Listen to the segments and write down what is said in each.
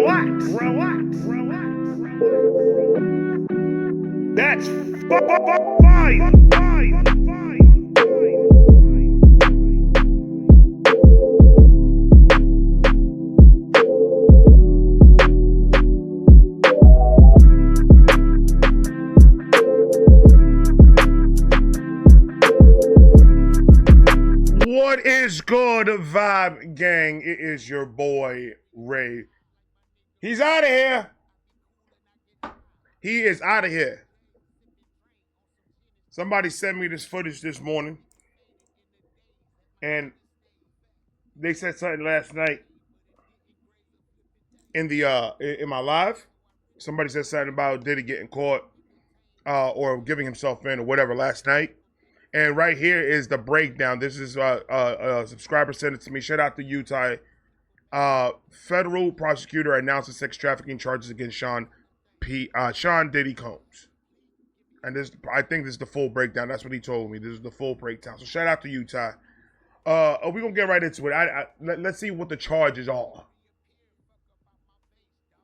Relax. That's fine. What is good, Vibe Gang? It is your boy, Ray. He's out of here. He is out of here. Somebody sent me this footage this morning, and they said something last night in the in my live. Somebody said something about Diddy getting caught or giving himself in or whatever last night. And right here is the breakdown. This is a subscriber sent it to me. Shout out to Utah. Federal prosecutor announces sex trafficking charges against Sean Diddy Combs. And this, I think this is the full breakdown. That's what he told me. This is the full breakdown. So shout out to Utah. We're going to get right into it. Let's see what the charges are.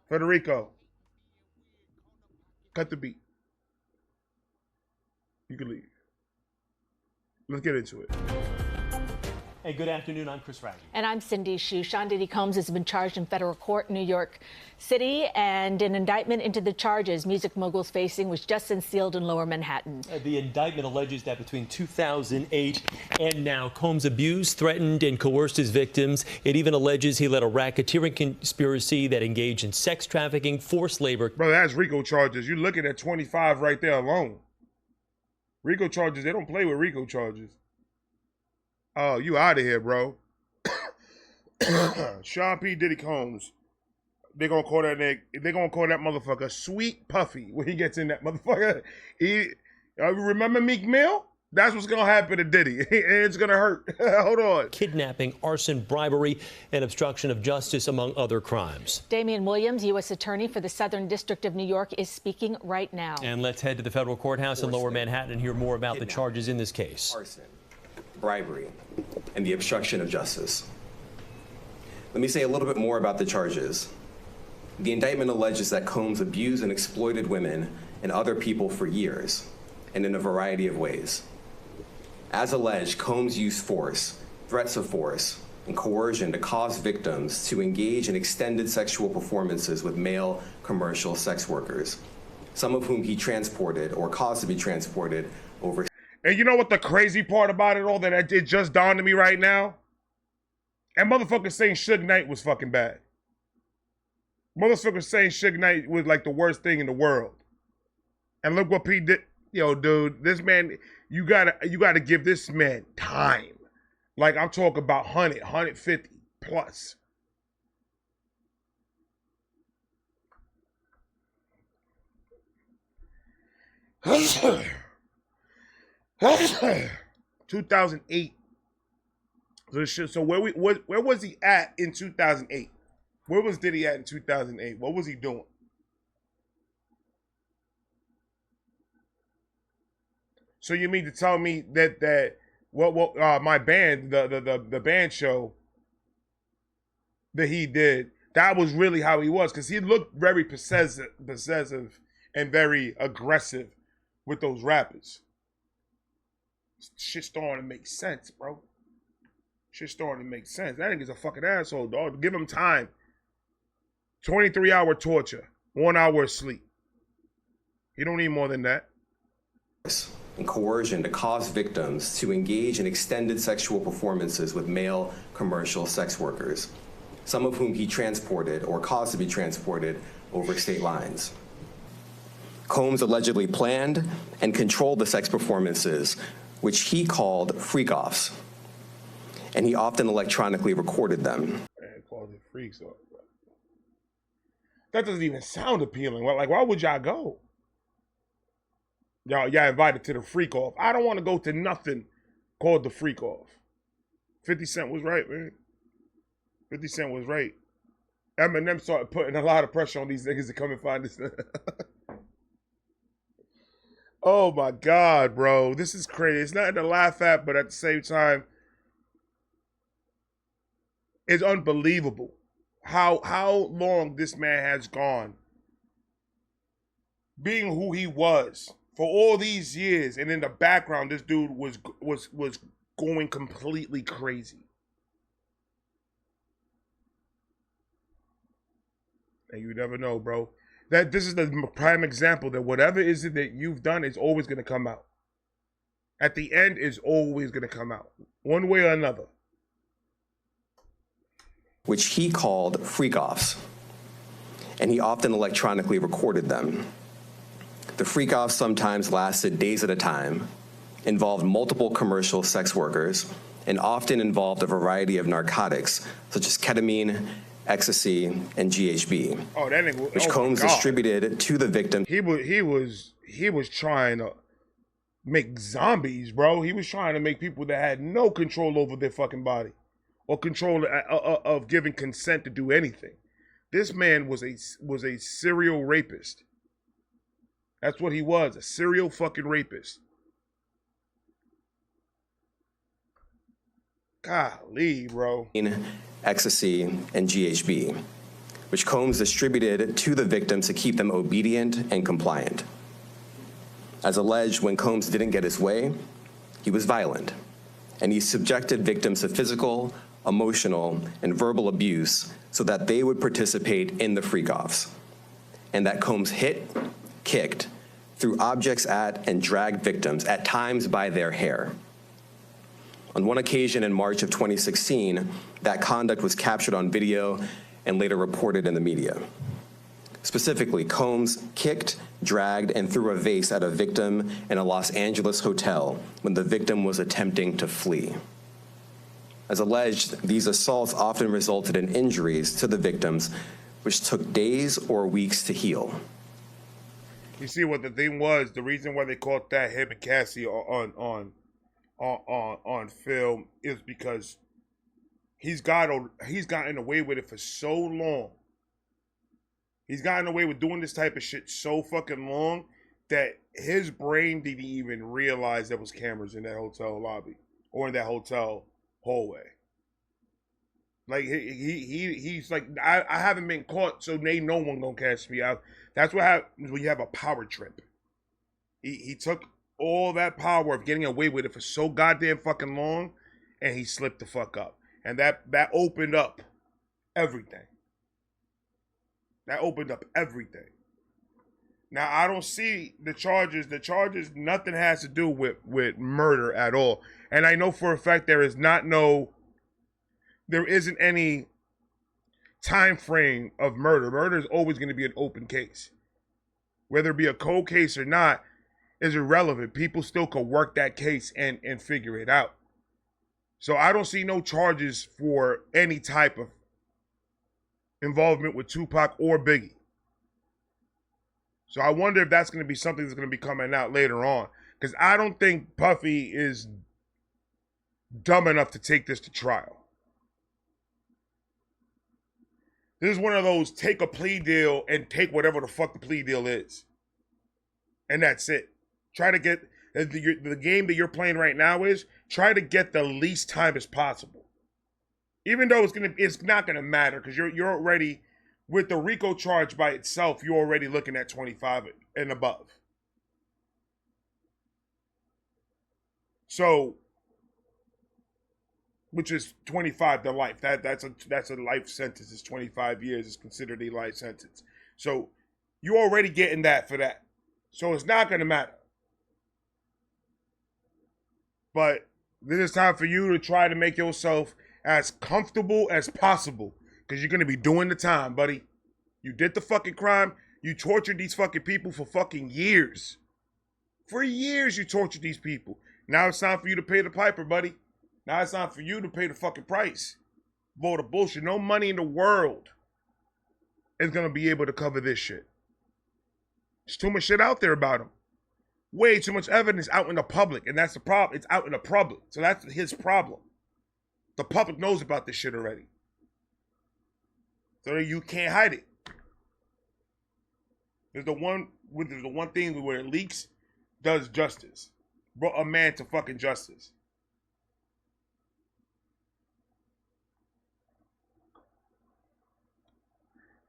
Federico, cut the beat. You can leave. Let's get into it. Hey, good afternoon. I'm Chris Raggi. And I'm Cindy Hsu. Sean Diddy Combs has been charged in federal court in New York City, and an indictment into the charges music mogul's facing was just unsealed in Lower Manhattan. The indictment alleges that between 2008 and now, Combs abused, threatened, and coerced his victims. It even alleges he led a racketeering conspiracy that engaged in sex trafficking, forced labor. Bro, that's RICO charges. You're looking at 25 right there alone. RICO charges, they don't play with RICO charges. Oh, you out of here, bro. Sean P. Diddy Combs. They're gonna call that motherfucker Sweet Puffy when he gets in that motherfucker. Remember Meek Mill? That's what's gonna happen to Diddy. It's gonna hurt. Hold on. Kidnapping, arson, bribery, and obstruction of justice, among other crimes. Damian Williams, U.S. Attorney for the Southern District of New York, is speaking right now. And let's head to the federal courthouse in Lower Manhattan and hear more about the charges in this case. Arson, bribery, and the obstruction of justice. Let me say a little bit more about the charges. The indictment alleges that Combs abused and exploited women and other people for years, and in a variety of ways. As alleged, Combs used force, threats of force, and coercion to cause victims to engage in extended sexual performances with male commercial sex workers, some of whom he transported or caused to be transported over. And you know what the crazy part about it all, that it just dawned on me right now? And motherfucker saying Suge Knight was fucking bad. Motherfucker saying Suge Knight was like the worst thing in the world. And look what P did. Yo, dude, this man, you gotta give this man time. Like, I'm talking about 100, 150 plus. (2008) So where was he at in 2008? Where was Diddy at in 2008? What was he doing? So you mean to tell me that my band, the band show that he did, that was really how he was? Because he looked very possessive and very aggressive with those rappers. Shit's starting to make sense, bro. Shit's starting to make sense. That nigga's a fucking asshole, dog. Give him time. 23-hour torture, 1 hour of sleep. You don't need more than that. And coercion to cause victims to engage in extended sexual performances with male commercial sex workers, some of whom he transported or caused to be transported over state lines. Combs allegedly planned and controlled the sex performances, which he called freak-offs, and he often electronically recorded them. Man, called it freaks off. That doesn't even sound appealing. Like, why would y'all go? Y'all invited to the freak off. I don't want to go to nothing called the freak off. 50 Cent was right, man. 50 Cent was right. Eminem started putting a lot of pressure on these niggas to come and find this. Oh my God, bro. This is crazy. It's nothing to laugh at, but at the same time, it's unbelievable how long this man has gone being who he was for all these years, and in the background, this dude was going completely crazy. And you never know, bro. That this is the prime example that whatever is it that you've done is always going to come out. At the end, is always going to come out, one way or another. Which he called freak-offs, and he often electronically recorded them. The freak-offs sometimes lasted days at a time, involved multiple commercial sex workers, and often involved a variety of narcotics, such as ketamine, ecstasy, and GHB, which Combs distributed to the victim. He was trying to make zombies, bro. He was trying to make people that had no control over their fucking body or control of giving consent to do anything. This man was a serial rapist. That's what he was, a serial fucking rapist. Golly, bro. Ecstasy, and GHB, which Combs distributed to the victims to keep them obedient and compliant. As alleged, when Combs didn't get his way, he was violent, and he subjected victims to physical, emotional, and verbal abuse so that they would participate in the freak-offs, and that Combs hit, kicked, threw objects at, and dragged victims, at times by their hair. On one occasion in March of 2016, that conduct was captured on video and later reported in the media. Specifically, Combs kicked, dragged, and threw a vase at a victim in a Los Angeles hotel when the victim was attempting to flee. As alleged, these assaults often resulted in injuries to the victims, which took days or weeks to heal. You see what the thing was, the reason why they caught that him and Cassie on film is because he's gotten away with it for so long. He's gotten away with doing this type of shit so fucking long that his brain didn't even realize there was cameras in that hotel lobby or in that hotel hallway. Like he's like, I haven't been caught, so no one gonna catch me out. That's what happens when you have a power trip. He took all that power of getting away with it for so goddamn fucking long, and he slipped the fuck up. And that opened up everything. That opened up everything. Now, I don't see the charges. The charges, nothing has to do with murder at all. And I know for a fact there isn't any time frame of murder. Murder is always going to be an open case. Whether it be a cold case or not is irrelevant. People still could work that case and figure it out. So I don't see no charges for any type of involvement with Tupac or Biggie. So I wonder if that's going to be something that's going to be coming out later on. Because I don't think Puffy is dumb enough to take this to trial. This is one of those take a plea deal and take whatever the fuck the plea deal is. And that's it. Try to get, the game that you're playing right now is, try to get the least time as possible. Even though it's not gonna matter because you're already, with the RICO charge by itself, you're already looking at 25 and above. So, which is 25 to life. That's a life sentence. It's 25 years. It's considered a life sentence. So you're already getting that for that. So it's not gonna matter. But this is time for you to try to make yourself as comfortable as possible, because you're going to be doing the time, buddy. You did the fucking crime. You tortured these fucking people for fucking years. For years you tortured these people. Now it's time for you to pay the piper, buddy. Now it's time for you to pay the fucking price for all the bullshit. No money in the world is going to be able to cover this shit. There's too much shit out there about him. Way too much evidence out in the public, and that's the problem. It's out in the public, so that's his problem. The public knows about this shit already, so you can't hide it. There's the one thing where it leaks does justice, brought a man to fucking justice.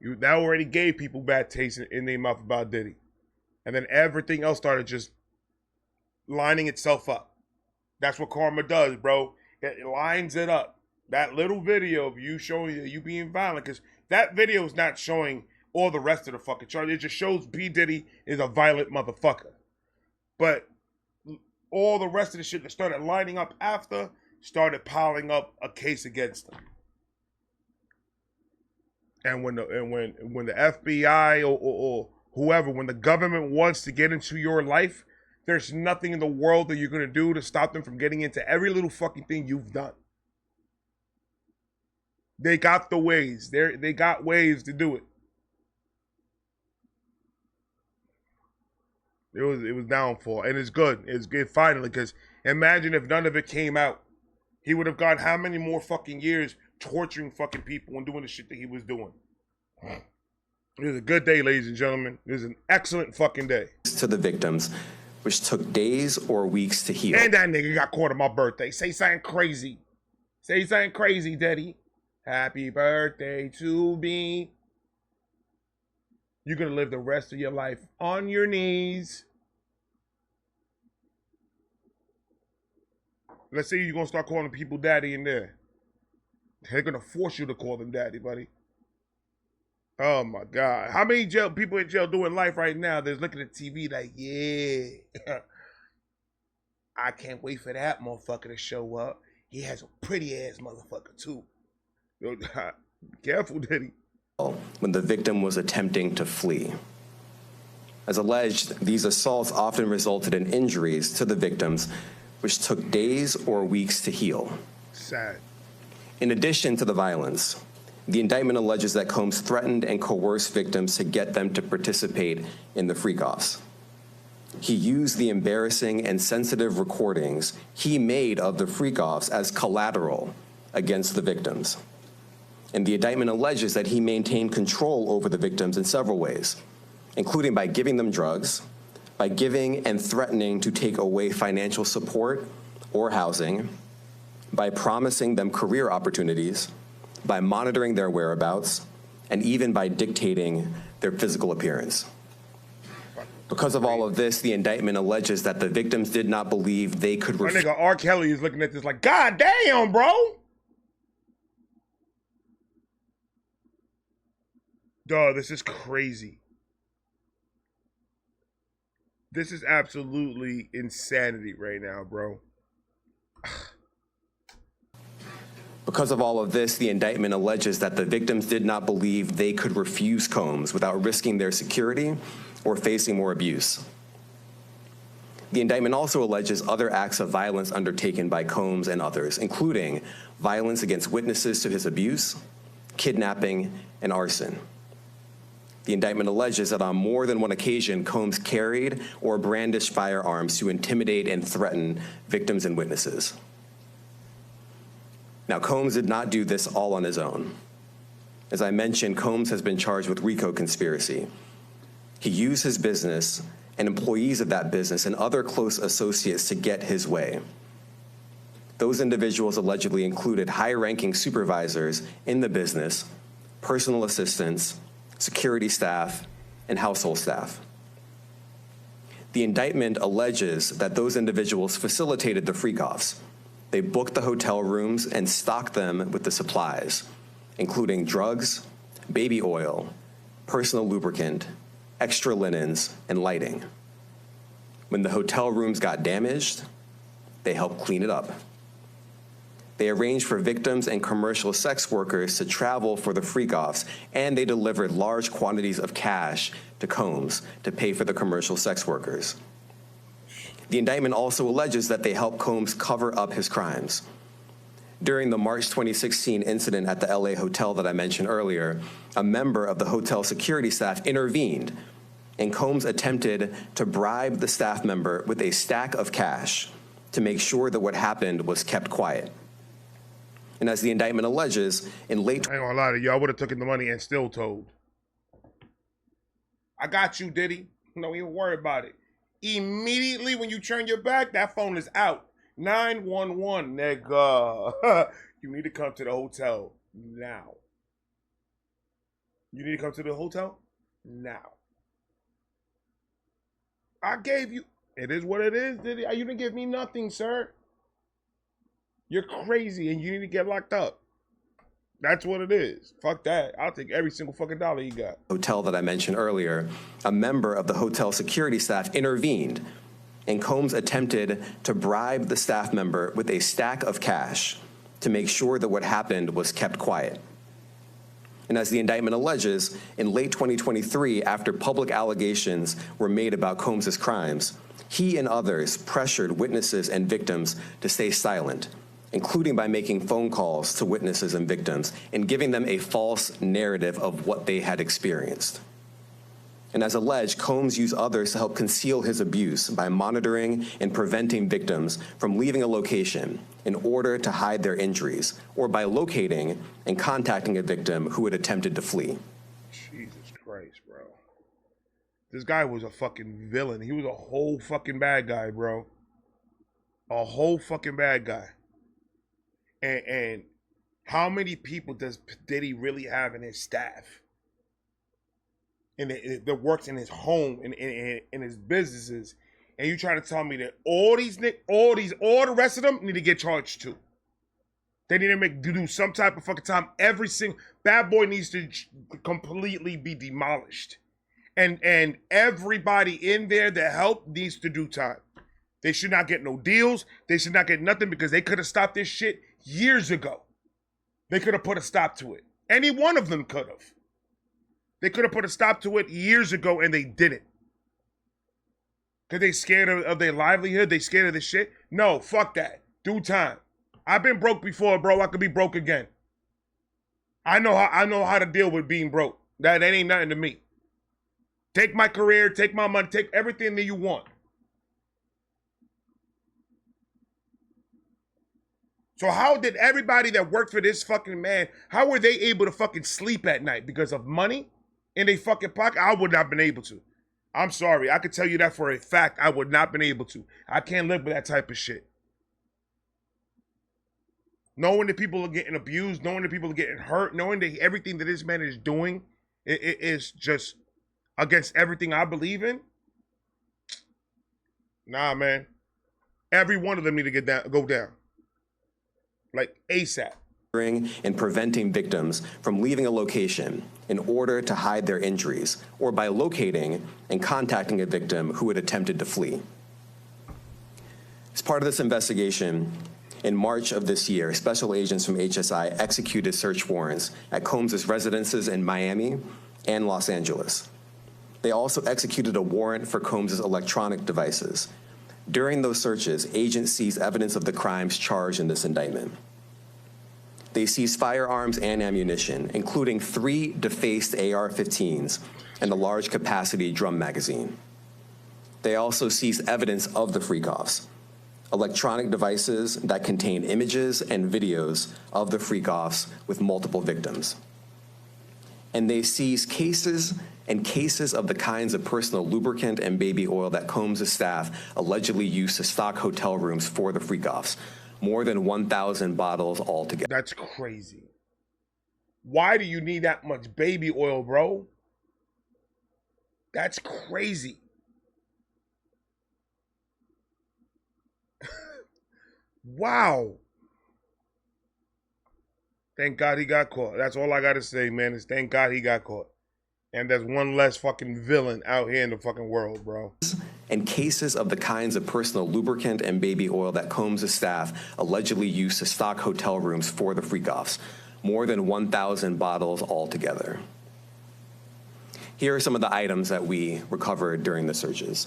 That already gave people bad taste in their mouth about Diddy. And then everything else started just lining itself up. That's what karma does, bro. It lines it up. That little video of you showing you being violent, because that video is not showing all the rest of the fucking charge. It just shows P. Diddy is a violent motherfucker. But all the rest of the shit that started lining up after started piling up a case against him. And when the FBI or whoever, when the government wants to get into your life, there's nothing in the world that you're going to do to stop them from getting into every little fucking thing you've done. They got the ways. They got ways to do it. It was downfall, and it's good. It's good finally, because imagine if none of it came out. He would have got how many more fucking years torturing fucking people and doing the shit that he was doing. It was a good day, ladies and gentlemen. It was an excellent fucking day. To the victims, which took days or weeks to heal. And that nigga got caught on my birthday. Say something crazy. Say something crazy, Daddy. Happy birthday to me. You're going to live the rest of your life on your knees. Let's say you're going to start calling people daddy in there. They're going to force you to call them daddy, buddy. Oh, my God. How many people in jail doing life right now that's looking at TV like, yeah, I can't wait for that motherfucker to show up. He has a pretty-ass motherfucker, too. Yo, careful, Diddy. When the victim was attempting to flee. As alleged, these assaults often resulted in injuries to the victims, which took days or weeks to heal. Sad. In addition to the violence, the indictment alleges that Combs threatened and coerced victims to get them to participate in the freak-offs. He used the embarrassing and sensitive recordings he made of the freak-offs as collateral against the victims. And the indictment alleges that he maintained control over the victims in several ways, including by giving them drugs, by giving and threatening to take away financial support or housing, by promising them career opportunities, by monitoring their whereabouts, and even by dictating their physical appearance. Because of all of this, the indictment alleges that the victims did not believe they could... My nigga R. Kelly is looking at this like, God damn, bro! Duh, this is crazy. This is absolutely insanity right now, bro. Because of all of this, the indictment alleges that the victims did not believe they could refuse Combs without risking their security or facing more abuse. The indictment also alleges other acts of violence undertaken by Combs and others, including violence against witnesses to his abuse, kidnapping, and arson. The indictment alleges that on more than one occasion, Combs carried or brandished firearms to intimidate and threaten victims and witnesses. Now, Combs did not do this all on his own. As I mentioned, Combs has been charged with RICO conspiracy. He used his business and employees of that business and other close associates to get his way. Those individuals allegedly included high-ranking supervisors in the business, personal assistants, security staff, and household staff. The indictment alleges that those individuals facilitated the freak-offs. They booked the hotel rooms and stocked them with the supplies, including drugs, baby oil, personal lubricant, extra linens, and lighting. When the hotel rooms got damaged, they helped clean it up. They arranged for victims and commercial sex workers to travel for the freak-offs, and they delivered large quantities of cash to Combs to pay for the commercial sex workers. The indictment also alleges that they helped Combs cover up his crimes. During the March 2016 incident at the LA hotel that I mentioned earlier, a member of the hotel security staff intervened, and Combs attempted to bribe the staff member with a stack of cash to make sure that what happened was kept quiet. And as the indictment alleges, in late... I ain't gonna lie to you, I would have taken the money and still told. I got you, Diddy. Don't even worry about it. Immediately when you turn your back, that phone is out. 911, nigga. You need to come to the hotel now. You need to come to the hotel now. I gave you. It is what it is, Diddy. You didn't give me nothing, sir. You're crazy and you need to get locked up. That's what it is. Fuck that. I'll take every single fucking dollar you got. Hotel that I mentioned earlier, a member of the hotel security staff intervened, and Combs attempted to bribe the staff member with a stack of cash to make sure that what happened was kept quiet. And as the indictment alleges, in late 2023, after public allegations were made about Combs's crimes, he and others pressured witnesses and victims to stay silent, including by making phone calls to witnesses and victims and giving them a false narrative of what they had experienced. And as alleged, Combs used others to help conceal his abuse by monitoring and preventing victims from leaving a location in order to hide their injuries, or by locating and contacting a victim who had attempted to flee. Jesus Christ, bro. This guy was a fucking villain. He was a whole fucking bad guy, bro. A whole fucking bad guy. And how many people does Diddy really have in his staff? And that works in his home and in his businesses, and you trying to tell me that all the rest of them need to get charged too? They need to do some type of fucking time. Every single bad boy needs to completely be demolished, and everybody in there that helped needs to do time. They should not get no deals. They should not get nothing because they could have stopped this shit years ago. They could have put a stop to it. Any one of them could have. They could have put a stop to it years ago, and they didn't. Because they scared of their livelihood? They scared of this shit? No, fuck that. Do time. I've been broke before, bro. I could be broke again. I know how to deal with being broke. That ain't nothing to me. Take my career, take my money, take everything that you want. So how did everybody that worked for this fucking man, how were they able to fucking sleep at night? Because of money in their fucking pocket? I would not have been able to. I'm sorry. I can tell you that for a fact. I would not have been able to. I can't live with that type of shit. Knowing that people are getting abused, knowing that people are getting hurt, knowing that everything that this man is doing it is just against everything I believe in. Nah, man. Every one of them need to go down. Like ASAP. And preventing victims from leaving a location in order to hide their injuries, or by locating and contacting a victim who had attempted to flee. As part of this investigation, in March of this year, special agents from HSI executed search warrants at Combs' residences in Miami and Los Angeles. They also executed a warrant for Combs' electronic devices. During those searches, agents seized evidence of the crimes charged in this indictment. They seized firearms and ammunition, including 3 defaced AR-15s and a large capacity drum magazine. They also seized evidence of the freak-offs, electronic devices that contain images and videos of the freak-offs with multiple victims. And they seized cases and cases of the kinds of personal lubricant and baby oil that Combs' staff allegedly used to stock hotel rooms for the freak-offs. More than 1,000 bottles altogether. That's crazy. Why do you need that much baby oil, bro? That's crazy. Wow. Thank God he got caught. That's all I got to say, man, is thank God he got caught. And there's one less fucking villain out here in the fucking world, bro. And cases of the kinds of personal lubricant and baby oil that Combs' staff allegedly used to stock hotel rooms for the freak-offs. More than 1,000 bottles altogether. Here are some of the items that we recovered during the searches.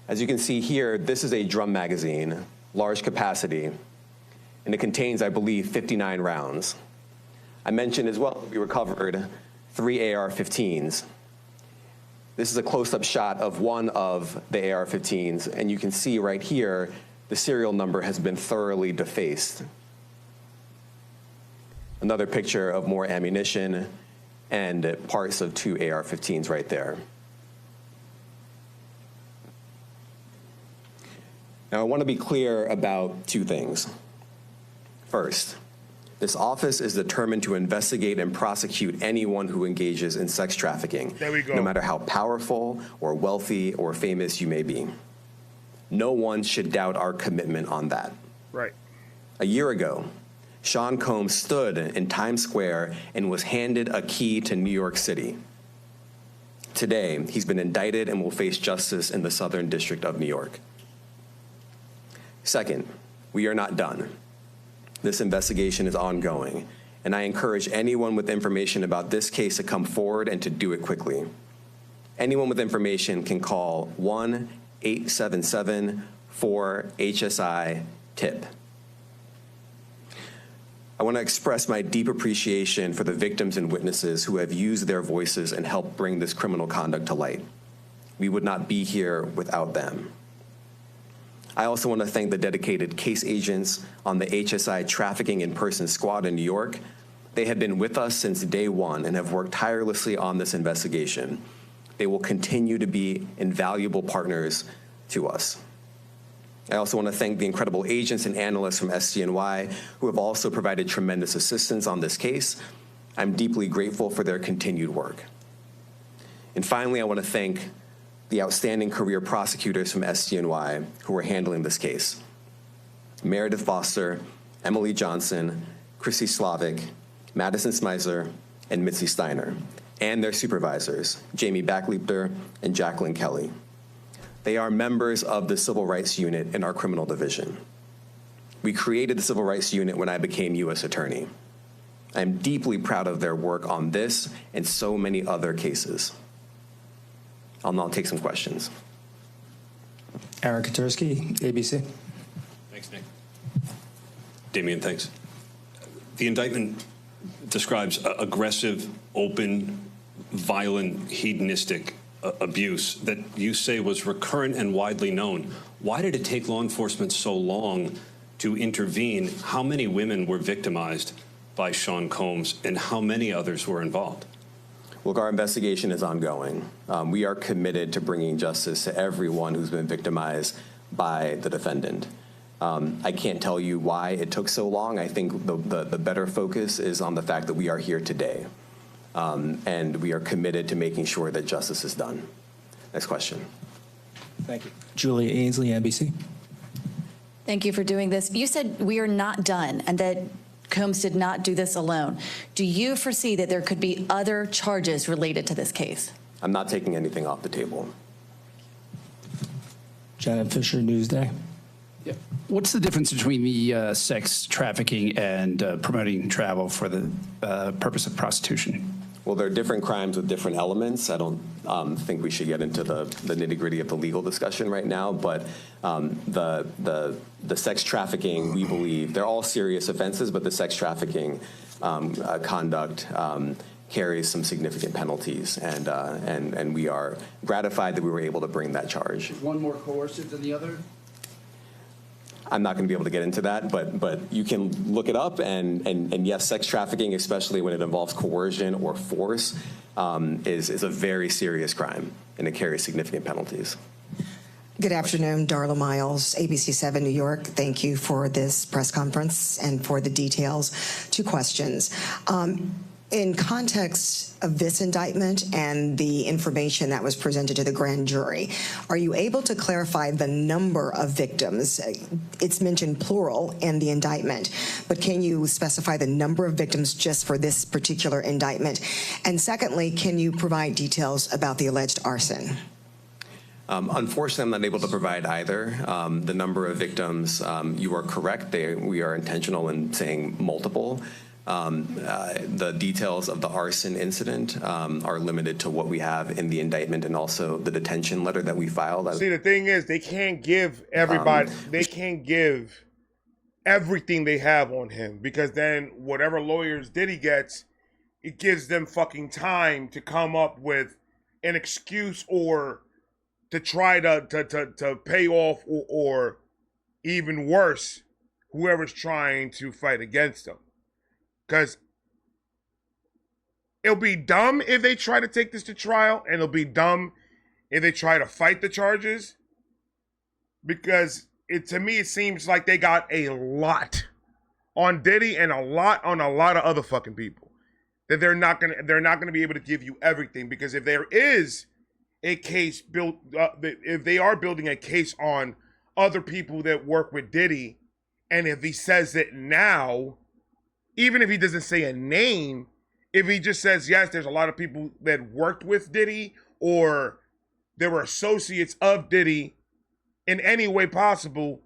As you can see here, this is a drum magazine, large capacity, and it contains, I believe, 59 rounds. I mentioned as well we recovered 3 AR-15s. This is a close-up shot of one of the AR-15s, and you can see right here the serial number has been thoroughly defaced. Another picture of more ammunition and parts of 2 AR-15s right there. Now, I want to be clear about 2 things. First, this office is determined to investigate and prosecute anyone who engages in sex trafficking, There we go. no matter how powerful or wealthy or famous you may be. No one should doubt our commitment on that. Right. A year ago, Sean Combs stood in Times Square and was handed a key to New York City. Today, he's been indicted and will face justice in the Southern District of New York. Second, we are not done. This investigation is ongoing, and I encourage anyone with information about this case to come forward and to do it quickly. Anyone with information can call 1-877-4HSI-TIP. I want to express my deep appreciation for the victims and witnesses who have used their voices and helped bring this criminal conduct to light. We would not be here without them. I also want to thank the dedicated case agents on the HSI Trafficking in Person Squad in New York. They have been with us since day one and have worked tirelessly on this investigation. They will continue to be invaluable partners to us. I also want to thank the incredible agents and analysts from SDNY who have also provided tremendous assistance on this case. I'm deeply grateful for their continued work. And finally, I want to thank the outstanding career prosecutors from SDNY who are handling this case. Meredith Foster, Emily Johnson, Chrissy Slavic, Madison Smeisler, and Mitzi Steiner, and their supervisors, Jamie Backleepter and Jacqueline Kelly. They are members of the Civil Rights Unit in our criminal division. We created the Civil Rights Unit when I became U.S. Attorney. I'm deeply proud of their work on this and so many other cases. I'll now take some questions. Aaron Katursky, ABC. Thanks, Nick. Damian, thanks. The indictment describes aggressive, open, violent, hedonistic abuse that you say was recurrent and widely known. Why did it take law enforcement so long to intervene? How many women were victimized by Sean Combs, and how many others were involved? Look, our investigation is ongoing. We are committed to bringing justice to everyone who's been victimized by the defendant. I can't tell you why it took so long. I think the better focus is on the fact that we are here today. And we are committed to making sure that justice is done. Next question. Thank you. Julia Ainsley, NBC. Thank you for doing this. You said we are not done and that Combs did not do this alone. Do you foresee that there could be other charges related to this case? I'm not taking anything off the table. Janet Fisher, Newsday. Yeah. What's the difference between the sex trafficking and promoting travel for the purpose of prostitution? Well, there are different crimes with different elements. I don't think we should get into the nitty-gritty of the legal discussion right now, but the sex trafficking, we believe, they're all serious offenses, but the sex trafficking conduct carries some significant penalties, and we are gratified that we were able to bring that charge. Is one more coercive than the other? I'm not going to be able to get into that, but you can look it up, and yes, sex trafficking, especially when it involves coercion or force, is a very serious crime, and it carries significant penalties. Good afternoon, Darla Miles, ABC 7 New York. Thank you for this press conference and for the details. Two questions. In context of this indictment and the information that was presented to the grand jury, are you able to clarify the number of victims? It's mentioned plural in the indictment, but can you specify the number of victims just for this particular indictment? And secondly, can you provide details about the alleged arson? Unfortunately, I'm not able to provide either. The number of victims, you are correct. We are intentional in saying multiple. The details of the arson incident are limited to what we have in the indictment and also the detention letter that we filed. See, the thing is, they can't give everybody, they can't give everything they have on him, because then whatever lawyers Diddy gets, it gives them fucking time to come up with an excuse or to try to pay off or even worse, whoever's trying to fight against them. Because it'll be dumb if they try to take this to trial, and it'll be dumb if they try to fight the charges. Because to me, it seems like they got a lot on Diddy and a lot on a lot of other fucking people. That they're not gonna be able to give you everything, because if there is a case built, if they are building a case on other people that work with Diddy, and if he says it now, even if he doesn't say a name, if he just says, yes, there's a lot of people that worked with Diddy or they were associates of Diddy in any way possible,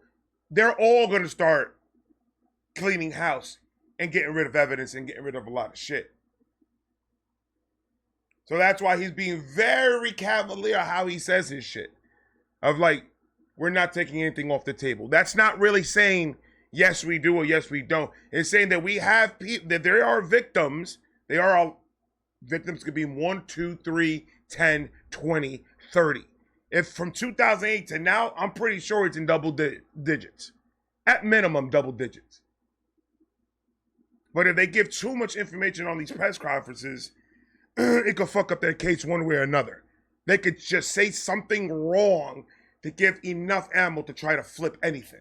they're all going to start cleaning house and getting rid of evidence and getting rid of a lot of shit. So that's why he's being very cavalier how he says his shit. Of like, we're not taking anything off the table. That's not really saying, yes, we do or yes, we don't. It's saying that we have people, that there are victims. They are all victims, could be 1, 2, 3, 10, 20, 30. If from 2008 to now, I'm pretty sure it's in double digits. At minimum, double digits. But if they give too much information on these press conferences, it could fuck up their case one way or another. They could just say something wrong to give enough ammo to try to flip anything.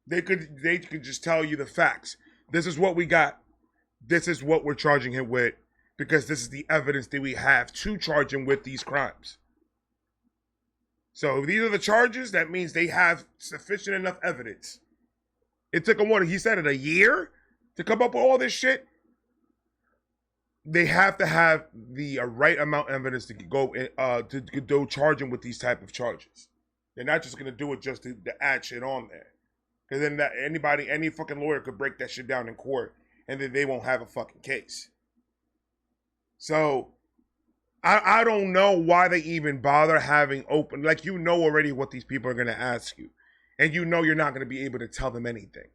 They could just tell you the facts. This is what we got. This is what we're charging him with, because this is the evidence that we have to charge him with these crimes. So if these are the charges, that means they have sufficient enough evidence. It took him, he said it, a year to come up with all this shit? They have to have the right amount of evidence to go charge him with these type of charges. They're not just going to do it just to add shit on there. Because then any fucking lawyer could break that shit down in court, and then they won't have a fucking case. So, I don't know why they even bother having open, like, you know already what these people are going to ask you. And you know you're not going to be able to tell them anything.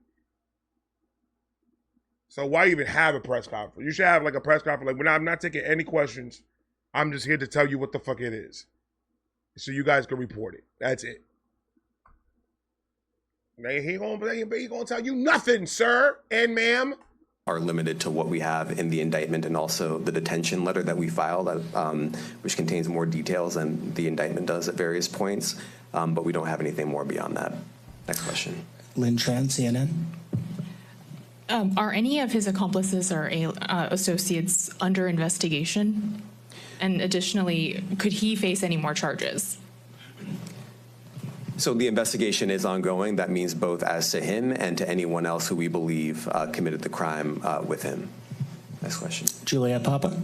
So why even have a press conference? You should have like a press conference, like, I'm not taking any questions. I'm just here to tell you what the fuck it is. So you guys can report it. That's it. He gonna tell you nothing, sir and ma'am. Are limited to what we have in the indictment and also the detention letter that we filed, which contains more details than the indictment does at various points. But we don't have anything more beyond that. Next question. Lynn Tran, CNN. Are any of his accomplices or associates under investigation? And additionally, could he face any more charges? So the investigation is ongoing. That means both as to him and to anyone else who we believe committed the crime with him. Next question. Juliet Papa.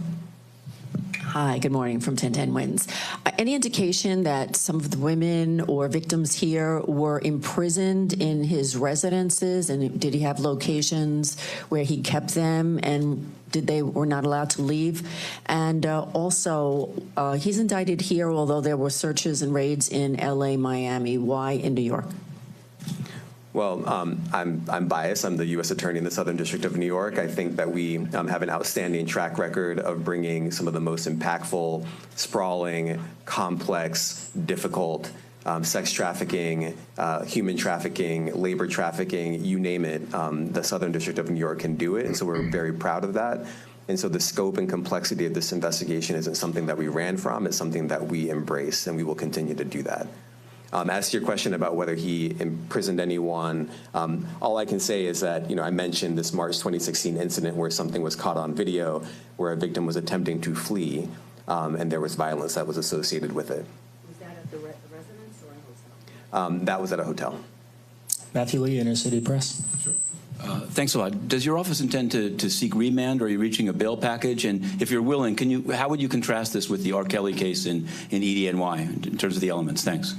Hi, good morning from 1010 Wins. Any indication that some of the women or victims here were imprisoned in his residences, and did he have locations where he kept them, and they were not allowed to leave? And also, he's indicted here, although there were searches and raids in LA, Miami. Why in New York? Well, I'm biased. I'm the U.S. Attorney in the Southern District of New York. I think that we have an outstanding track record of bringing some of the most impactful, sprawling, complex, difficult sex trafficking, human trafficking, labor trafficking, you name it. The Southern District of New York can do it, and so we're very proud of that. And so the scope and complexity of this investigation isn't something that we ran from. It's something that we embrace, and we will continue to do that. As to your question about whether he imprisoned anyone, all I can say is that, I mentioned this March 2016 incident where something was caught on video where a victim was attempting to flee, and there was violence that was associated with it. Was that at the residence or a hotel? That was at a hotel. Matthew Lee, Inner City Press. Sure. Thanks a lot. Does your office intend to seek remand, or are you reaching a bail package? And if you're willing, how would you contrast this with the R. Kelly case in EDNY in terms of the elements? Thanks.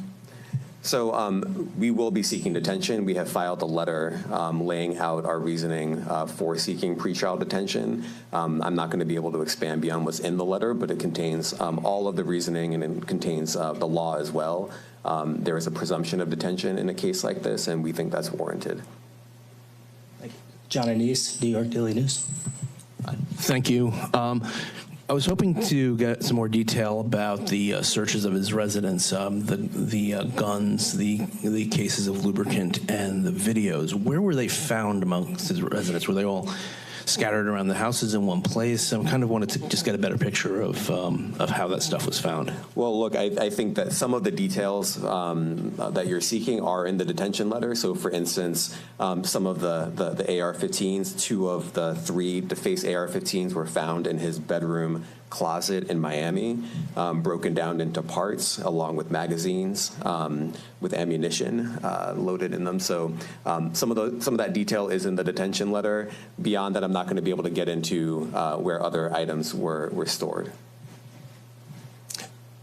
So we will be seeking detention. We have filed a letter laying out our reasoning for seeking pretrial detention. I'm not going to be able to expand beyond what's in the letter, but it contains all of the reasoning, and it contains the law as well. There is a presumption of detention in a case like this, and we think that's warranted. Thank you. John Anise, New York Daily News. Thank you. I was hoping to get some more detail about the searches of his residence, the guns, the cases of lubricant, and the videos. Where were they found amongst his residents? Were they all scattered around the houses in one place. I kind of wanted to just get a better picture of how that stuff was found. Well, look, I think that some of the details that you're seeking are in the detention letter. So, for instance, some of the AR-15s, 2 of the 3 defaced AR-15s were found in his bedroom closet in Miami, broken down into parts along with magazines with ammunition loaded in them. So some of that detail is in the detention letter. Beyond that, I'm not going to be able to get into where other items were stored.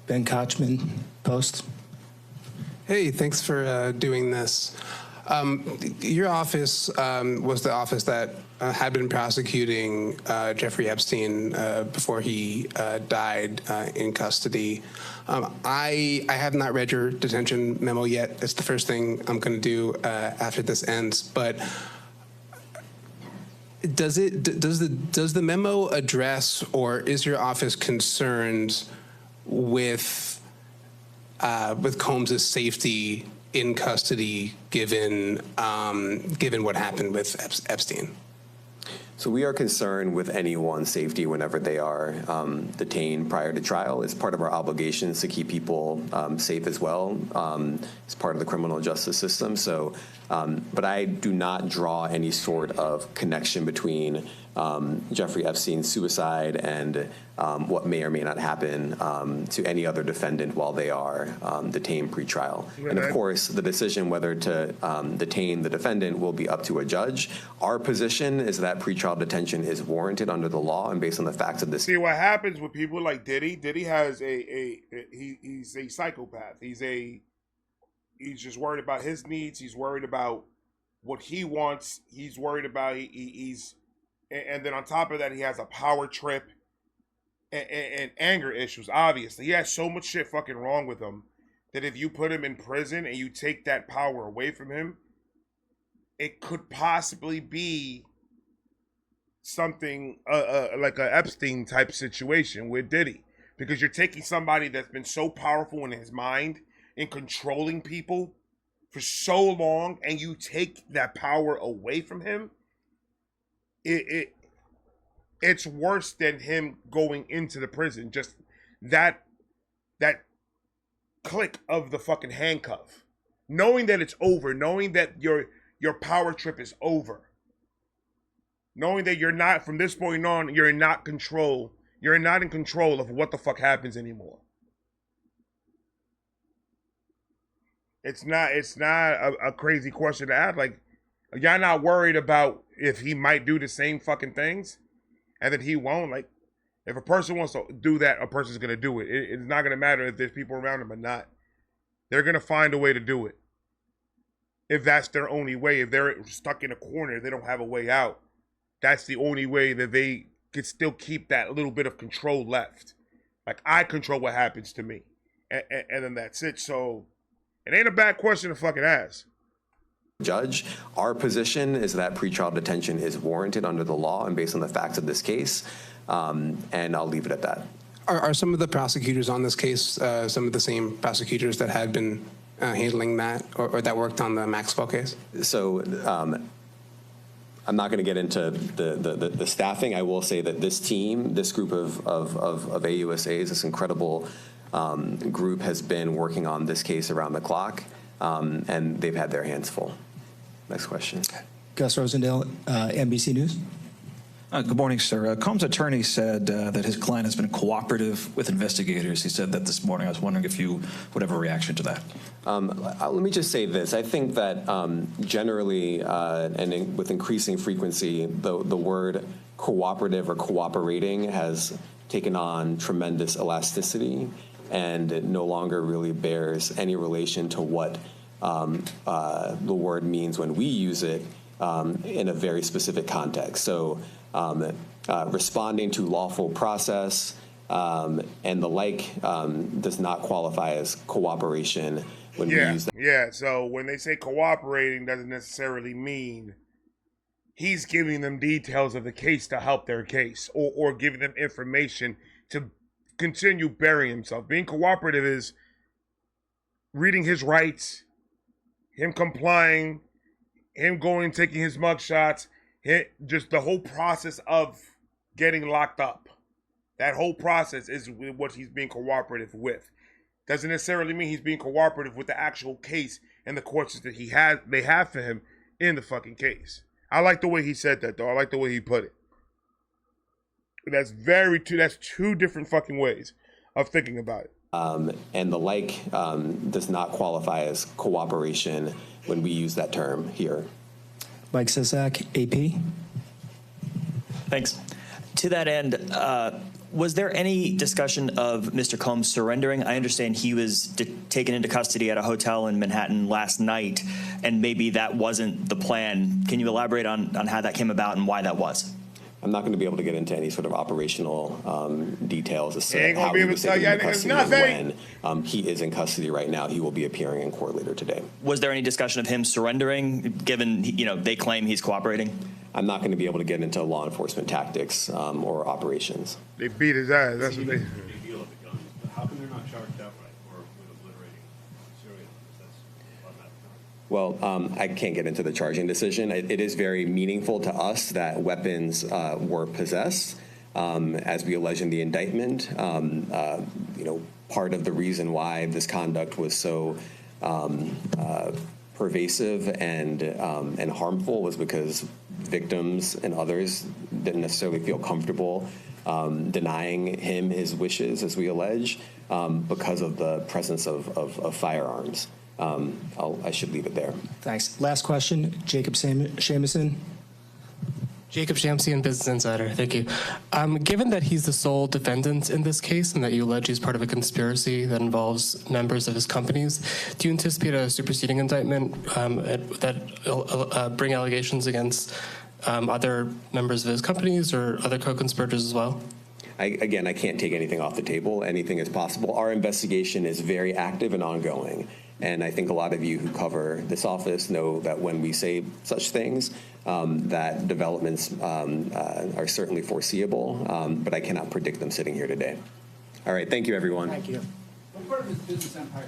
Ben Kochman, Post. Hey, thanks for doing this. Your office was the office that had been prosecuting Jeffrey Epstein before he died in custody. I have not read your detention memo yet. It's the first thing I'm going to do after this ends. But does the memo address, or is your office concerned with Combs's safety in custody, given what happened with Epstein? So we are concerned with anyone's safety whenever they are detained prior to trial. It's part of our obligations to keep people safe as well. It's part of the criminal justice system. So, but I do not draw any sort of connection between Jeffrey Epstein's suicide and what may or may not happen to any other defendant while they are detained pretrial. And of course, the decision whether to detain the defendant will be up to a judge. Our position is that pretrial detention is warranted under the law and based on the facts of this. See what happens with people like Diddy. Diddy has he's a psychopath. He's just worried about his needs. He's worried about what he wants. He's worried about and then on top of that, he has a power trip and anger issues. Obviously, he has so much shit fucking wrong with him that if you put him in prison and you take that power away from him, it could possibly be something like a Epstein type situation with Diddy, because you're taking somebody that's been so powerful in his mind in controlling people for so long, and you take that power away from him. It's worse than him going into the prison. Just that click of the fucking handcuff, knowing that it's over, knowing that your power trip is over, knowing that you're not, from this point on, you're not in control of what the fuck happens anymore. It's not a crazy question to ask. Like, y'all not worried about if he might do the same fucking things and that he won't? Like, if a person wants to do that, a person's going to do it. It's not going to matter if there's people around him or not. They're going to find a way to do it. If that's their only way, if they're stuck in a corner, they don't have a way out. That's the only way that they could still keep that little bit of control left. Like, I control what happens to me. And then that's it. So it ain't a bad question to fucking ask. Judge, our position is that pretrial detention is warranted under the law and based on the facts of this case, and I'll leave it at that. Are some of the prosecutors on this case some of the same prosecutors that had been handling that or that worked on the Maxwell case? So I'm not going to get into the staffing. I will say that this team, this group of AUSAs, this incredible group has been working on this case around the clock, and they've had their hands full. Next question. Gus Rosendale, NBC News. Good morning, sir. Combs' attorney said that his client has been cooperative with investigators. He said that this morning. I was wondering if you would have a reaction to that. Let me just say this. I think that generally with increasing frequency, the word cooperative or cooperating has taken on tremendous elasticity and it no longer really bears any relation to what the word means when we use it in a very specific context. So responding to lawful process and the like does not qualify as cooperation when we use that. Yeah, so when they say cooperating, doesn't necessarily mean he's giving them details of the case to help their case or giving them information to continue burying himself. Being cooperative is reading his rights, him complying, him going, taking his mugshots, Just the whole process of getting locked up. That whole process is what he's being cooperative with. Doesn't necessarily mean he's being cooperative with the actual case and the questions that they have for him in the fucking case. I like the way he said that, though. I like the way he put it. That's two different fucking ways of thinking about it. And the like does not qualify as cooperation when we use that term here. Mike Sisak, AP. Thanks. To that end, was there any discussion of Mr. Combs surrendering? I understand he was taken into custody at a hotel in Manhattan last night, and maybe that wasn't the plan. Can you elaborate on how that came about and why that was? I'm not going to be able to get into any sort of operational details as to Ain't how gonna be he able was to tell taken you into custody and when. He is in custody right now. He will be appearing in court later today. Was there any discussion of him surrendering, given they claim he's cooperating? I'm not going to be able to get into law enforcement tactics or operations. They beat his ass. That's what they. Big deal of the guns, but how come they're not charged outright or with obliterating serial numbers? That's Well, I can't get into the charging decision. It is very meaningful to us that weapons were possessed, as we allege in the indictment. Part of the reason why this conduct was so pervasive and harmful was because victims and others didn't necessarily feel comfortable denying him his wishes, as we allege, because of the presence of firearms. I should leave it there. Thanks. Last question, Jacob Shamison. Jacob Shamsian, Business Insider. Thank you. Given that he's the sole defendant in this case and that you allege he's part of a conspiracy that involves members of his companies, do you anticipate a superseding indictment that bring allegations against other members of his companies or other co-conspirators as well? I can't take anything off the table. Anything is possible. Our investigation is very active and ongoing. And I think a lot of you who cover this office know that when we say such things, that developments are certainly foreseeable, but I cannot predict them sitting here today. All right, thank you, everyone. Thank you. What part of his business empire?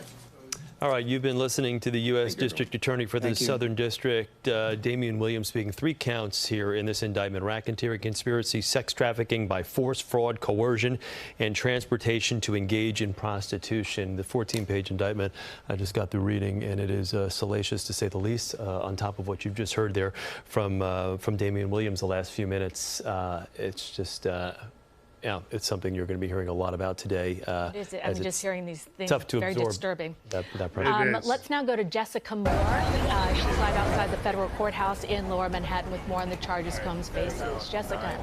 All right, you've been listening to the U.S. District Attorney for the Southern District, Damian Williams, speaking 3 counts here in this indictment: racketeering, conspiracy, sex trafficking by force, fraud, coercion, and transportation to engage in prostitution. The 14-page indictment I just got through reading, and it is salacious to say the least. On top of what you've just heard there from Damian Williams the last few minutes, it's just. Yeah, it's something you're going to be hearing a lot about today. It is. I'm just hearing these things. Tough to very absorb. Disturbing. That Let's now go to Jessica Moore. She's live outside the federal courthouse in Lower Manhattan with more on the charges Combs faces. Jessica.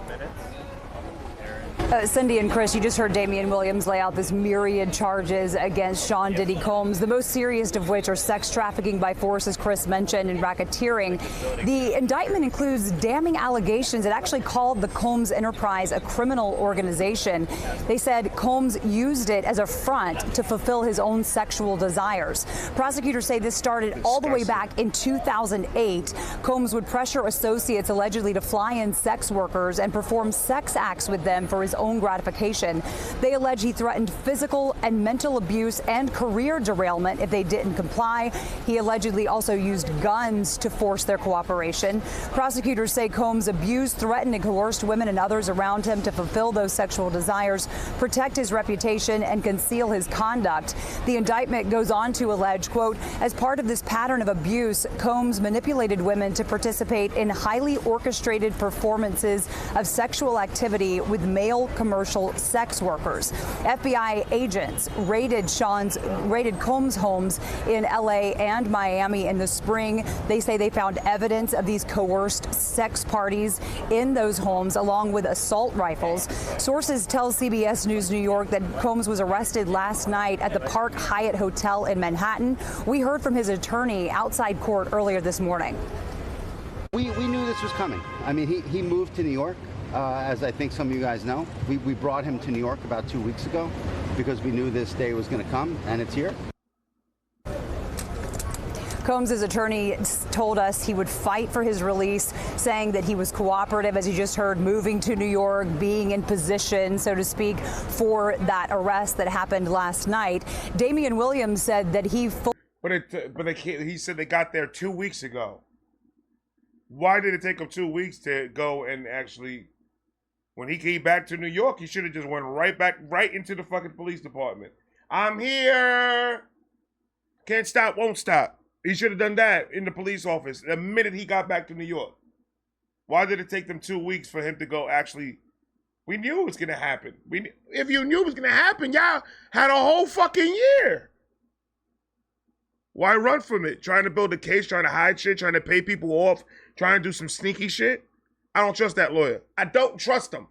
Cindy and Chris, you just heard Damian Williams lay out this myriad charges against Sean Diddy Combs, the most serious of which are sex trafficking by force, as Chris mentioned, and racketeering. The indictment includes damning allegations. It actually called the Combs enterprise a criminal organization. They said Combs used it as a front to fulfill his own sexual desires. Prosecutors say this started all the way back in 2008. Combs would pressure associates allegedly to fly in sex workers and perform sex acts with them for his own gratification. They allege he threatened physical and mental abuse and career derailment if they didn't comply. He allegedly also used guns to force their cooperation. Prosecutors say Combs abused, threatened, and coerced women and others around him to fulfill those sexual desires, protect his reputation, and conceal his conduct. The indictment goes on to allege, quote, as part of this pattern of abuse, Combs manipulated women to participate in highly orchestrated performances of sexual activity with male commercial sex workers. FBI agents raided Combs' homes in LA and Miami in the spring. They say they found evidence of these coerced sex parties in those homes, along with assault rifles. Sources tell CBS News New York that Combs was arrested last night at the Park Hyatt Hotel in Manhattan. We heard from his attorney outside court earlier this morning. We knew this was coming. I mean, he moved to New York. As I think some of you guys know, we brought him to New York about 2 weeks ago because we knew this day was going to come, and it's here. Combs' attorney told us he would fight for his release, saying that he was cooperative, as you just heard, moving to New York, being in position, so to speak, for that arrest that happened last night. Damian Williams said that he... He said they got there 2 weeks ago. Why did it take him 2 weeks to go and actually, when he came back to New York, he should have just went right into the fucking police department. I'm here. Can't stop, won't stop. He should have done that in the police office the minute he got back to New York. Why did it take them 2 weeks for him to go actually? We knew it was going to happen. If you knew it was going to happen, y'all had a whole fucking year. Why run from it? Trying to build a case, trying to hide shit, trying to pay people off, trying to do some sneaky shit? I don't trust that lawyer. I don't trust him.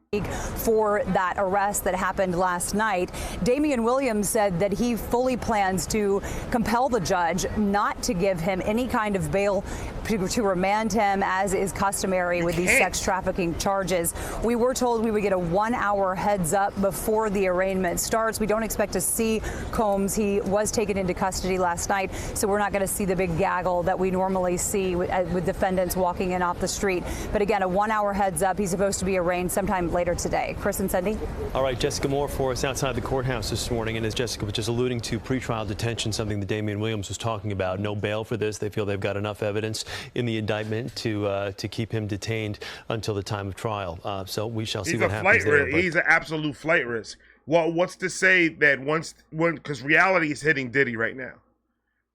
For that arrest that happened last night, Damian Williams said that he fully plans to compel the judge not to give him any kind of bail, to remand him as is customary with these sex trafficking charges. We were told we would get a 1 hour heads up before the arraignment starts. We don't expect to see Combs. He was taken into custody last night, so we're not going to see the big gaggle that we normally see with defendants walking in off the street. But again, a 1 hour heads up. He's supposed to be arraigned sometime later today. Chris and Cindy. All right, Jessica Moore for us outside the courthouse this morning. And as Jessica was just alluding to, pretrial detention, something that Damian Williams was talking about. No bail for this. They feel they've got enough evidence in the indictment to keep him detained until the time of trial. So we shall see what happens there. He's an absolute flight risk. Well, what's to say that because reality is hitting Diddy right now.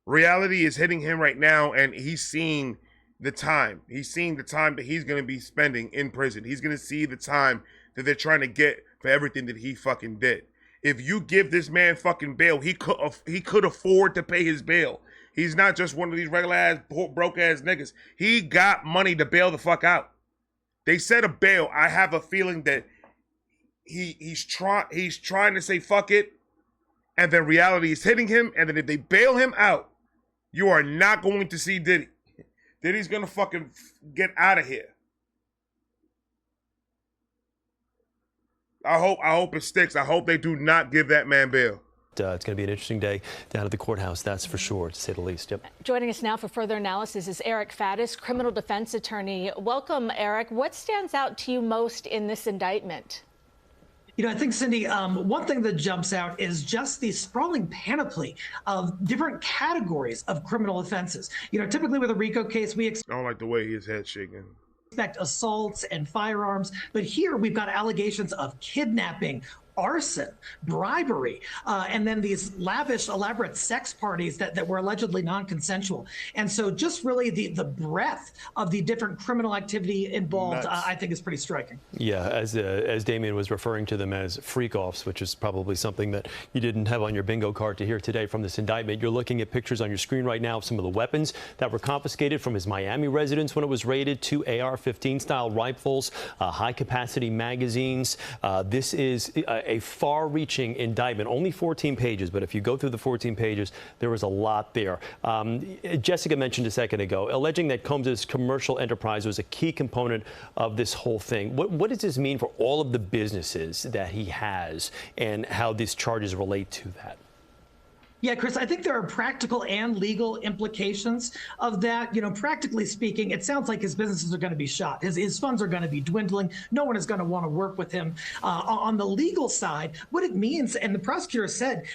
Reality is hitting him right now, and he's seeing the time. He's seeing the time that he's going to be spending in prison. He's going to see the time that they're trying to get for everything that he fucking did. If you give this man fucking bail, he could afford to pay his bail. He's not just one of these regular ass broke ass niggas. He got money to bail the fuck out. They said a bail. I have a feeling that he's trying to say fuck it, and then reality is hitting him, and then if they bail him out, you are not going to see Diddy. Diddy's gonna fucking get out of here. I hope it sticks. I hope they do not give that man bail. It's going to be an interesting day down at the courthouse, that's for sure, to say the least. Yep. Joining us now for further analysis is Eric Faddis, criminal defense attorney. Welcome, Eric. What stands out to you most in this indictment? You know, I think, Cindy, one thing that jumps out is just the sprawling panoply of different categories of criminal offenses. You know, typically with a RICO case, I don't like the way his head's shaking. Expect assaults and firearms, but here we've got allegations of kidnapping, arson, bribery, and then these lavish, elaborate sex parties that were allegedly non-consensual. And so just really the breadth of the different criminal activity involved, I think is pretty striking. Yeah, as Damian was referring to them as freak-offs, which is probably something that you didn't have on your bingo card to hear today from this indictment. You're looking at pictures on your screen right now of some of the weapons that were confiscated from his Miami residence when it was raided, 2 AR-15 style rifles, high-capacity magazines. This is a far-reaching indictment, only 14 pages, but if you go through the 14 pages, there was a lot there. Jessica mentioned a second ago, alleging that Combs' commercial enterprise was a key component of this whole thing. What does this mean for all of the businesses that he has and how these charges relate to that? Yeah, Chris, I think there are practical and legal implications of that. You know, practically speaking, it sounds like his businesses are going to be shot. His funds are going to be dwindling. No one is going to want to work with him. On the legal side, what it means, and the prosecutor said,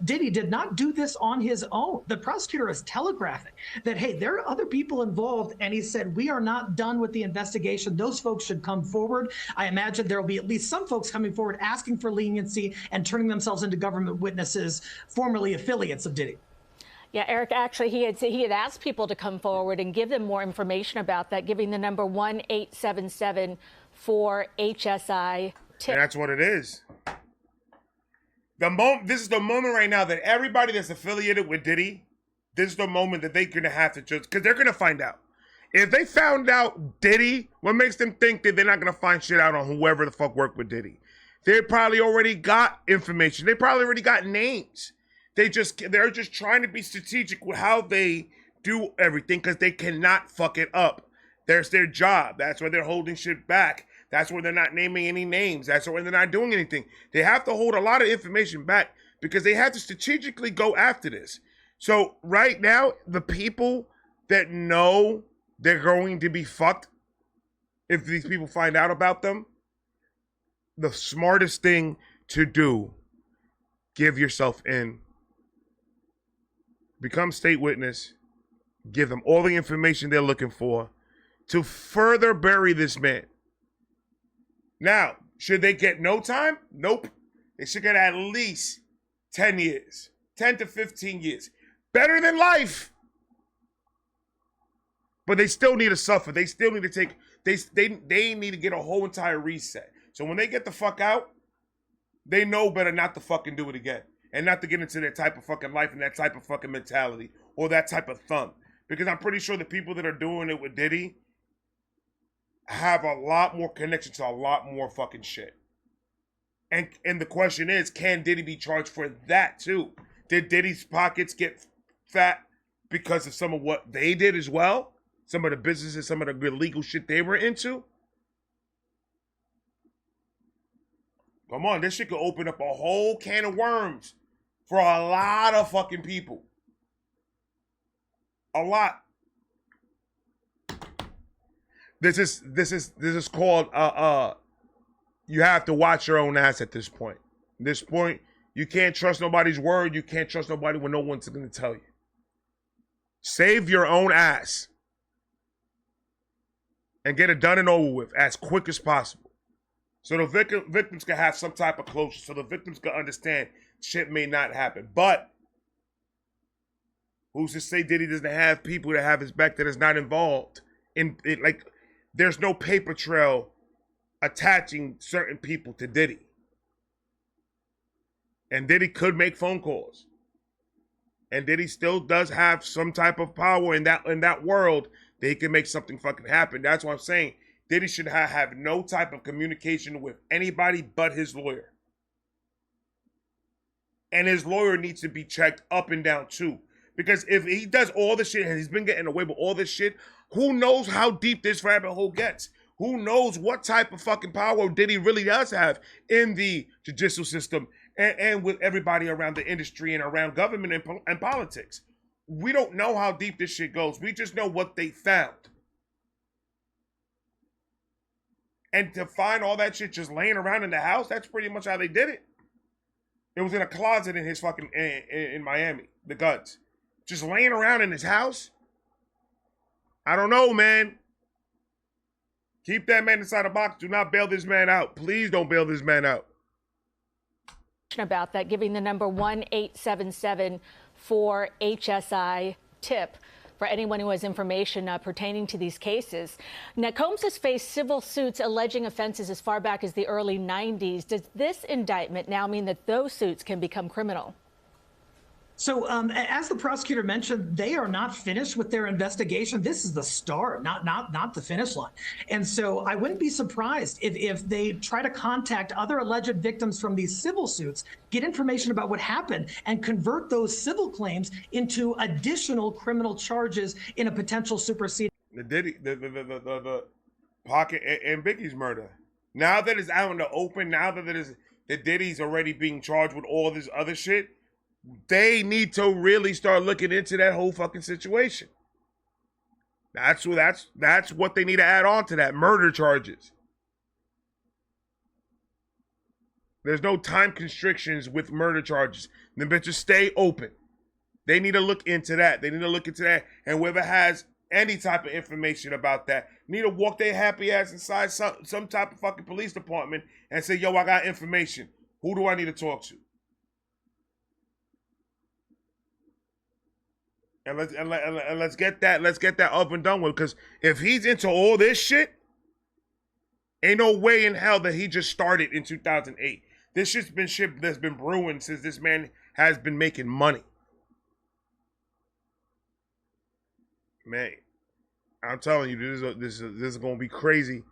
Diddy did not do this on his own. The prosecutor is telegraphing that, hey, there are other people involved, and he said, we are not done with the investigation. Those folks should come forward. I imagine there will be at least some folks coming forward asking for leniency and turning themselves into government witnesses, formerly affiliates of Diddy. Yeah, Eric, actually, he had asked people to come forward and give them more information about that, giving the number 1-877-4-HSI. And that's what it is. This is the moment right now that everybody that's affiliated with Diddy, this is the moment that they're going to have to just, because they're going to find out. If they found out Diddy, what makes them think that they're not going to find shit out on whoever the fuck worked with Diddy? They probably already got information. They probably already got names. They're just trying to be strategic with how they do everything because they cannot fuck it up. There's their job. That's why they're holding shit back. That's why they're not naming any names. That's why they're not doing anything. They have to hold a lot of information back because they have to strategically go after this. So right now, the people that know they're going to be fucked if these people find out about them, the smartest thing to do, give yourself in. Become state witness, give them all the information they're looking for, to further bury this man. Now, should they get no time? Nope. They should get at least 10 years, 10 to 15 years. Better than life. But they still need to suffer. They still need to take, they need to get a whole entire reset. So when they get the fuck out, they know better not to fucking do it again. And not to get into that type of fucking life and that type of fucking mentality or that type of thumb. Because I'm pretty sure the people that are doing it with Diddy have a lot more connection to a lot more fucking shit. And the question is, can Diddy be charged for that too? Did Diddy's pockets get fat because of some of what they did as well? Some of the businesses, some of the illegal shit they were into? Come on, this shit could open up a whole can of worms for a lot of fucking people. A lot. This is called you have to watch your own ass at this point. At this point, you can't trust nobody's word. You can't trust nobody when no one's going to tell you. Save your own ass. And get it done and over with as quick as possible. So the victims can have some type of closure. So the victims can understand shit may not happen. But who's to say Diddy doesn't have people that have his back that is not involved in it? Like, there's no paper trail attaching certain people to Diddy. And Diddy could make phone calls. And Diddy still does have some type of power in that world that he can make something fucking happen. That's what I'm saying. Diddy should have no type of communication with anybody but his lawyer. And his lawyer needs to be checked up and down too. Because if he does all this shit and he's been getting away with all this shit, who knows how deep this rabbit hole gets? Who knows what type of fucking power Diddy really does have in the judicial system and with everybody around the industry and around government and politics. We don't know how deep this shit goes. We just know what they found. And to find all that shit just laying around in the house, that's pretty much how they did it. It was in a closet in his fucking, in Miami, the guns. Just laying around in his house? I don't know, man. Keep that man inside a box. Do not bail this man out. Please don't bail this man out. About that, giving the number 1-877 for HSI tip for anyone who has information pertaining to these cases. Now, Combs has faced civil suits alleging offenses as far back as the early 90s. Does this indictment now mean that those suits can become criminal? So as the prosecutor mentioned, they are not finished with their investigation. This is the start, not the finish line. And so I wouldn't be surprised if they try to contact other alleged victims from these civil suits, get information about what happened, and convert those civil claims into additional criminal charges in a potential superseding. The Diddy, the Pocket and Biggie's murder. Now that it's out in the open, now that Diddy's already being charged with all this other shit, they need to really start looking into that whole fucking situation. That's what they need to add on to that, murder charges. There's no time constrictions with murder charges. The bitches stay open. They need to look into that. They need to look into that. And whoever has any type of information about that need to walk their happy ass inside some type of fucking police department and say, yo, I got information. Who do I need to talk to? And let's get that up and done with. Because if he's into all this shit, ain't no way in hell that he just started in 2008. This shit's been shit that's been brewing since this man has been making money. Man, I'm telling you, this is going to be crazy.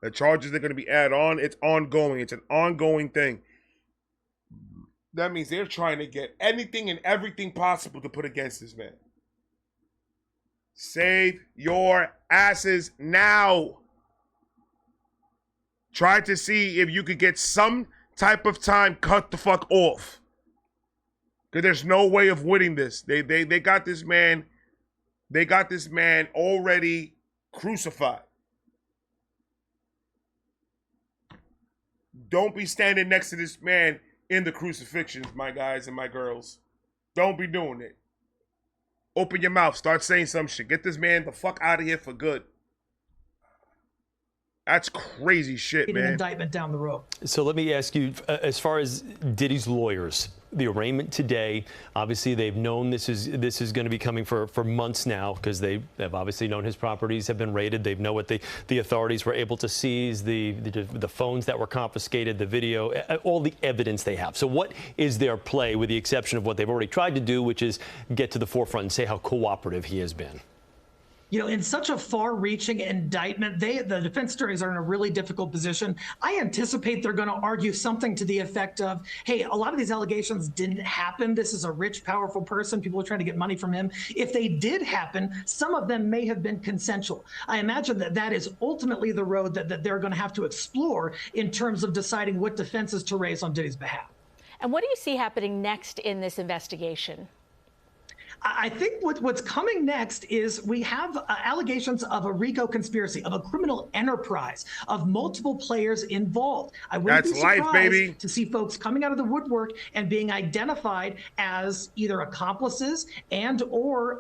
The charges are going to be added on. It's ongoing. It's an ongoing thing. That means they're trying to get anything and everything possible to put against this man. Save your asses now. Try to see if you could get some type of time cut the fuck off. Because there's no way of winning this. They got this man. They got this man already crucified. Don't be standing next to this man in the crucifixions, my guys and my girls. Don't be doing it. Open your mouth. Start saying some shit. Get this man the fuck out of here for good. That's crazy shit, An man. indictment down the road. So let me ask you, as far as Diddy's lawyers, the arraignment today, obviously they've known this is going to be coming for months now, because they have obviously known his properties have been raided. They know what the authorities were able to seize, the phones that were confiscated, the video, all the evidence they have. So what is their play, with the exception of what they've already tried to do, which is get to the forefront and say how cooperative he has been? You know, in such a far-reaching indictment, the defense attorneys are in a really difficult position. I anticipate they're going to argue something to the effect of, hey, a lot of these allegations didn't happen. This is a rich, powerful person. People are trying to get money from him. If they did happen, some of them may have been consensual. I imagine that is ultimately the road that they're going to have to explore in terms of deciding what defenses to raise on Diddy's behalf. And what do you see happening next in this investigation? I think what's coming next is we have allegations of a RICO conspiracy, of a criminal enterprise, of multiple players involved. I wouldn't be surprised to see folks coming out of the woodwork and being identified as either accomplices and or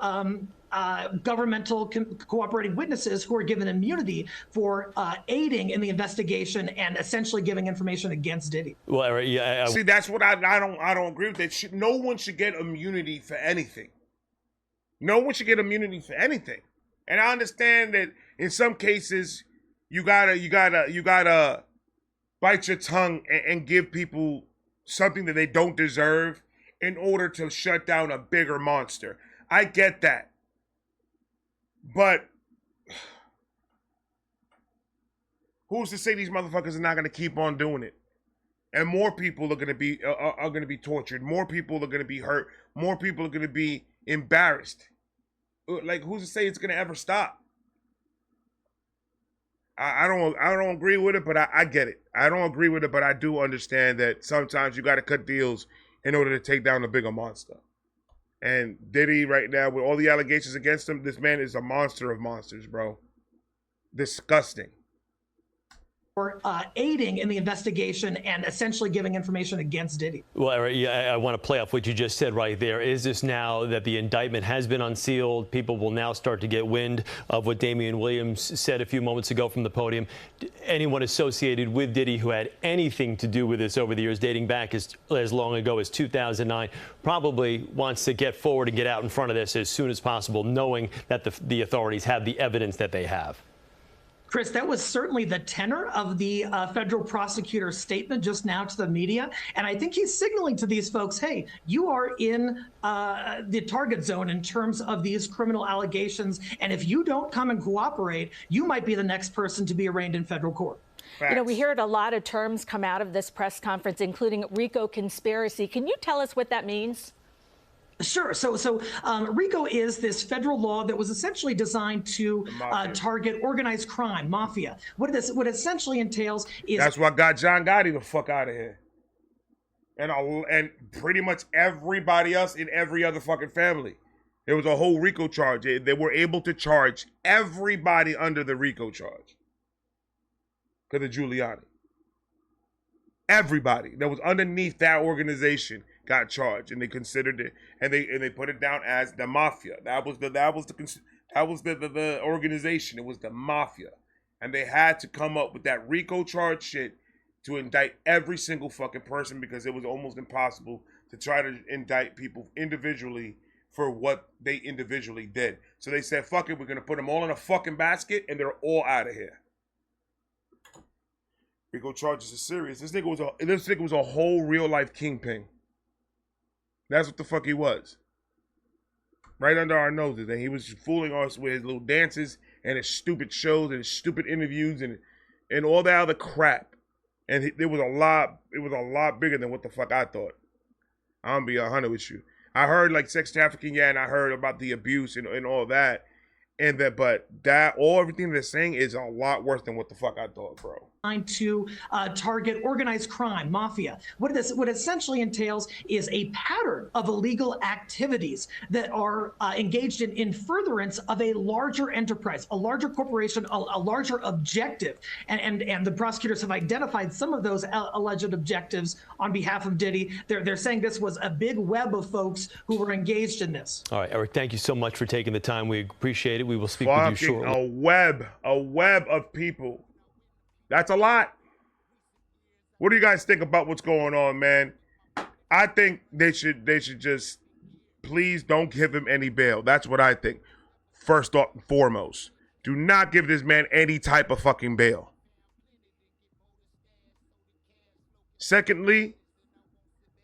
governmental cooperating witnesses who are given immunity for aiding in the investigation and essentially giving information against Diddy. Well, yeah. See, that's what I don't agree with. That no one should get immunity for anything. No one should get immunity for anything. And I understand that in some cases you gotta bite your tongue and give people something that they don't deserve in order to shut down a bigger monster. I get that. But who's to say these motherfuckers are not gonna keep on doing it? And more people are gonna be tortured. More people are gonna be hurt. More people are gonna be embarrassed. Like, who's to say it's gonna ever stop? I don't agree with it, but I get it. I don't agree with it, but I do understand that sometimes you got to cut deals in order to take down a bigger monster. And Diddy right now, with all the allegations against him, this man is a monster of monsters, bro. Disgusting. For aiding in the investigation and essentially giving information against Diddy. Well, I want to play off what you just said right there. Is this now that the indictment has been unsealed, people will now start to get wind of what Damian Williams said a few moments ago from the podium? Anyone associated with Diddy who had anything to do with this over the years, dating back as long ago as 2009, probably wants to get forward and get out in front of this as soon as possible, knowing that the authorities have the evidence that they have. Chris, that was certainly the tenor of the federal prosecutor's statement just now to the media. And I think he's signaling to these folks, hey, you are in the target zone in terms of these criminal allegations. And if you don't come and cooperate, you might be the next person to be arraigned in federal court. You know, we heard a lot of terms come out of this press conference, including RICO conspiracy. Can you tell us what that means? Sure. So RICO is this federal law that was essentially designed to target organized crime, mafia. What essentially entails is... That's what got John Gotti the fuck out of here. And pretty much everybody else in every other fucking family. There was a whole RICO charge. They were able to charge everybody under the RICO charge. Because of Giuliani. Everybody that was underneath that organization got charged, and they considered it, and they put it down as the mafia. That was the organization. It was the mafia, and they had to come up with that RICO charge shit to indict every single fucking person, because it was almost impossible to try to indict people individually for what they individually did. So they said, fuck it, we're gonna put them all in a fucking basket, and they're all out of here. RICO charges are serious. This nigga was a whole real life kingpin. That's what the fuck he was. Right under our noses. And he was fooling us with his little dances and his stupid shows and his stupid interviews and all that other crap. And it was a lot bigger than what the fuck I thought. I'm gonna be 100 with you. I heard like sex trafficking, yeah, and I heard about the abuse and all that. But everything they're saying is a lot worse than what the fuck I thought, bro. To target organized crime, mafia. What essentially entails is a pattern of illegal activities that are engaged in furtherance of a larger enterprise, a larger corporation, a larger objective. And the prosecutors have identified some of those alleged objectives on behalf of Diddy. They're saying this was a big web of folks who were engaged in this. All right, Eric, thank you so much for taking the time. We appreciate it. We will speak with you shortly. A web of people. That's a lot. What do you guys think about what's going on, man? I think they should just, please don't give him any bail. That's what I think. First and foremost, do not give this man any type of fucking bail. Secondly,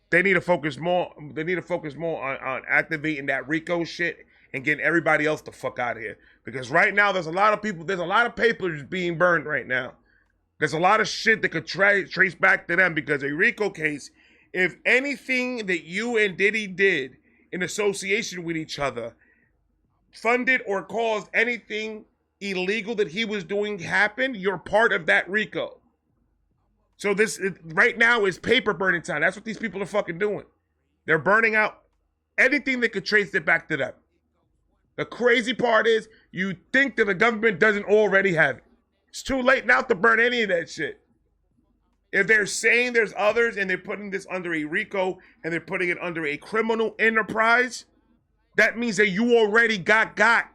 they need to focus more. They need to focus more on activating that RICO shit and getting everybody else the fuck out of here. Because right now, there's a lot of people. There's a lot of papers being burned right now. There's a lot of shit that could trace back to them because a RICO case. If anything that you and Diddy did in association with each other funded or caused anything illegal that he was doing happen, you're part of that RICO. So this right now is paper burning time. That's what these people are fucking doing. They're burning out anything that could trace it back to them. The crazy part is you think that the government doesn't already have it. It's too late now to burn any of that shit. If they're saying there's others and they're putting this under a RICO and they're putting it under a criminal enterprise, that means that you already got.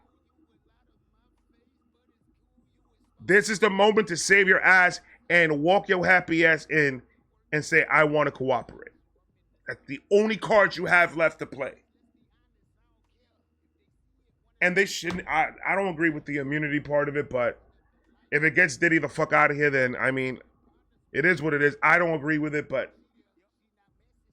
This is the moment to save your ass and walk your happy ass in and say, I want to cooperate. That's the only card you have left to play. And they shouldn't, I don't agree with the immunity part of it, but if it gets Diddy the fuck out of here, then, I mean, it is what it is. I don't agree with it, but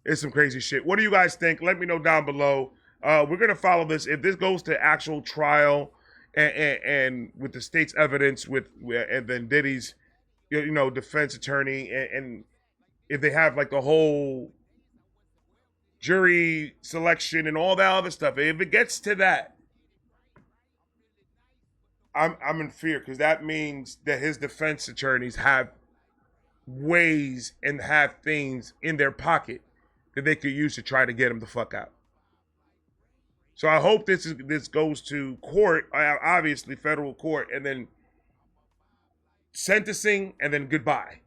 it's some crazy shit. What do you guys think? Let me know down below. We're going to follow this. If this goes to actual trial and with the state's evidence and then Diddy's, defense attorney, and if they have like the whole jury selection and all that other stuff, if it gets to that, I'm in fear because that means that his defense attorneys have ways and have things in their pocket that they could use to try to get him the fuck out. So I hope this goes to court, obviously federal court, and then sentencing, and then goodbye.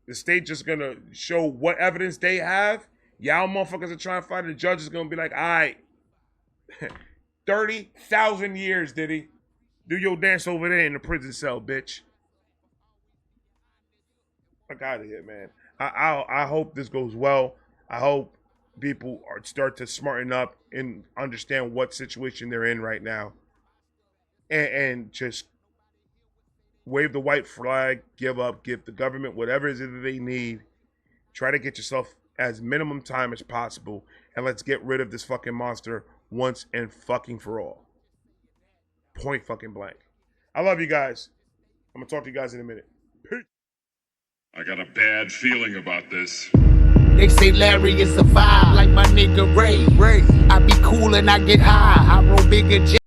The state just gonna show what evidence they have. Y'all motherfuckers are trying to find it. The judge is gonna be like, all right, 30,000 years, Diddy. Do your dance over there in the prison cell, bitch. Fuck out of here, man. I hope this goes well. I hope people start to smarten up and understand what situation they're in right now. And just wave the white flag, give up, give the government whatever it is that they need. Try to get yourself as minimum time as possible. And let's get rid of this fucking monster once and fucking for all. Point fucking blank. I love you guys. I'm going to talk to you guys in a minute. Peace. I got a bad feeling about this. They say Larry is a vibe, like my nigga Ray. I be cool and I get high. I roll bigger.